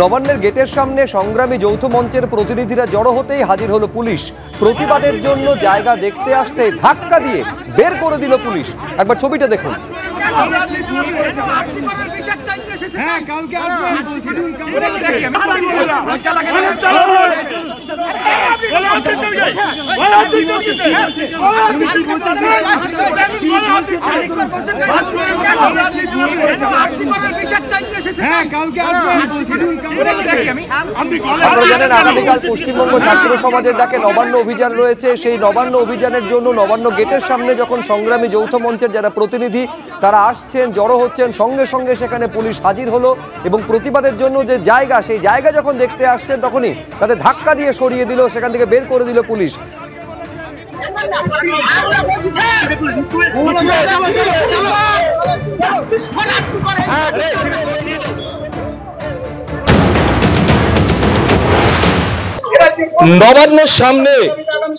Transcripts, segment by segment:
নবান্নের গেটের সামনে সংগ্রামী যৌথ মঞ্চের প্রতিনিধিরা জড়ো হতেই হাজির হলো পুলিশ। প্রতিবাদের জন্য জায়গা দেখতে আসতে ধাক্কা দিয়ে বের করে দিল পুলিশ। একবার ছবিটা দেখুন। জানেন আগামীকাল পশ্চিমবঙ্গ ছাত্র সমাজের ডাকে নবান্ন অভিযান রয়েছে। সেই নবান্ন অভিযানের জন্য নবান্ন গেটের সামনে যখন সংগ্রামী যৌথ মঞ্চের যারা প্রতিনিধি তারা আসছেন, জড়ো হচ্ছেন, সঙ্গে সঙ্গে সেখানে পুলিশ হাজির হলো এবং প্রতিবাদের জন্য যে জায়গা সেই জায়গা যখন দেখতে আসছেন তখনই তাদের ধাক্কা দিয়ে সরিয়ে দিল, সেখান থেকে বের করে দিল পুলিশ। নবান্নের সামনে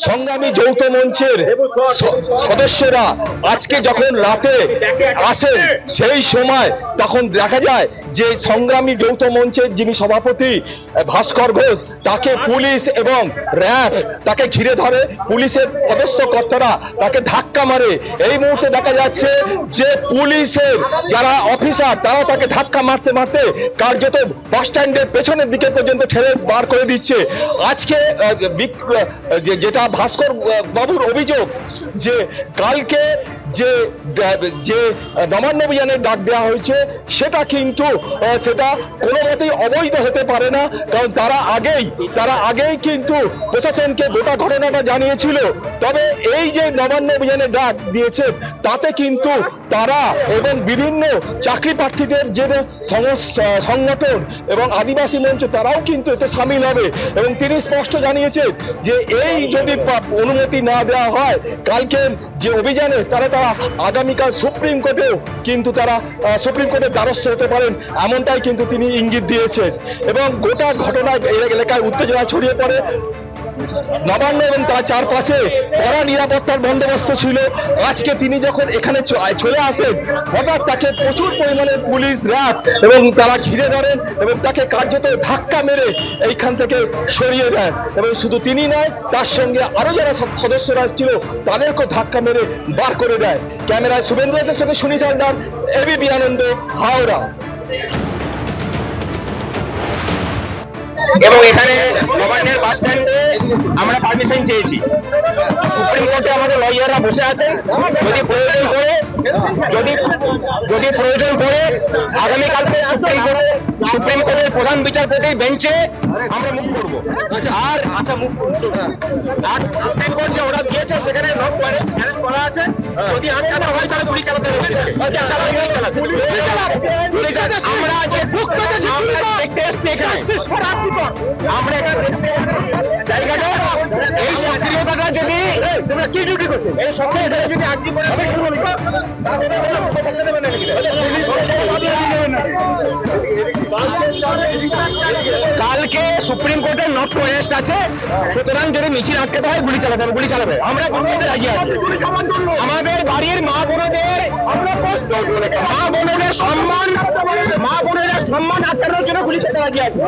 সংগ্রামী যৌথ মঞ্চের সদস্যরা আজকে যখন রাতে আসেন সেই সময় তখন দেখা যায় যে সংগ্রামী যৌথ মঞ্চের যিনি সভাপতি ভাস্কর ঘোষ তাকে পুলিশ এবং র্যাব তাকে ঘিরে ধরে, পুলিশের পদস্থ কর্তারা তাকে ধাক্কা মারে। এই মুহূর্তে দেখা যাচ্ছে যে পুলিশের যারা অফিসার তারা তাকে ধাক্কা মারতে মারতে কার্যত বাস স্ট্যান্ডের পেছনের দিকে পর্যন্ত ঠেলে বার করে দিচ্ছে। আজকে যেটা ভাস্কর বাবুর অভিযোগ যে কালকে যে নবান্ন অভিযানের ডাক দেওয়া হয়েছে সেটা কিন্তু সেটা কোনো মতেই অবৈধ হতে পারে না, কারণ তারা আগেই কিন্তু প্রশাসনকে গোটা ঘটনাটা জানিয়েছিল। তবে এই যে নবান্ন অভিযানের ডাক দিয়েছে তাতে কিন্তু তারা এবং বিভিন্ন চাকরি প্রার্থীদের যে সংগঠন এবং আদিবাসী মঞ্চ তারাও কিন্তু এতে সামিল হবে এবং তিনি স্পষ্ট জানিয়েছেন যে এই যদি অনুমতি না দেওয়া হয় কালকের যে অভিযানে তারা আগামীকাল সুপ্রিম কোর্টেও কিন্তু তারা সুপ্রিম কোর্টের দ্বারস্থ হতে পারেন, এমনটাই কিন্তু তিনি ইঙ্গিত দিয়েছেন। এবং গোটা ঘটনায় এলাকায় উত্তেজনা ছড়িয়ে পড়ে। নবান্ন এবং তার চারপাশে কড়া নিরাপত্তার বন্দোবস্ত ছিল। আজকে তিনি যখন এখানে চলে আসেন হঠাৎ তাকে প্রচুর পরিমাণে পুলিশ র্যাব এবং তারা ঘিরে ধরেন এবং তাকে কার্যত ধাক্কা মেরে এইখান থেকে সরিয়ে দেন। এবং শুধু তিনি নয়, তার সঙ্গে আরো যারা সদস্যরা ছিল তাদেরকেও ধাক্কা মেরে বার করে দেয়। ক্যামেরায় শুভেন্দু দাসের সঙ্গে সুনীল হালদার, এবিপি আনন্দ, হাওড়া। এবং এখানে নবান্নের বাস স্ট্যান্ডে আমরা পারমিশন চেয়েছি। সুপ্রিম কোর্টে আমাদের লয়াররা বসে আছেন, যদি প্রয়োজন পড়ে আগামীকালকে সুপ্রিম কোর্টের প্রধান বিচারপতির বেঞ্চে আমরা মুভ করবো। আর সুপ্রিম কোর্ট যে অর্ডার দিয়েছে সেখানে অ্যারেস্ট করা আছে, যদি আটকানো হয় তাহলে গুলি চালাতে হবে। আমরা যে দেখতে এসছি এখানে আমরা জায়গাটা এই সক্রিয়তাটা যদি কি ডিউটি করছে এই সক্রিয়তা যদি আর্জি করে কালকে সুপ্রিম কোর্টের নট টু অ্যারেস্ট আছে, সুতরাং যদি মিছিল আটকাতে হয় গুলি চালাতে হবে, গুলি চালাবে। আমরা রাজি আছি। আমাদের বাড়ির মা বোনেদের সম্মান আটকানোর জন্য গুলি চালাতে রাজি আছে।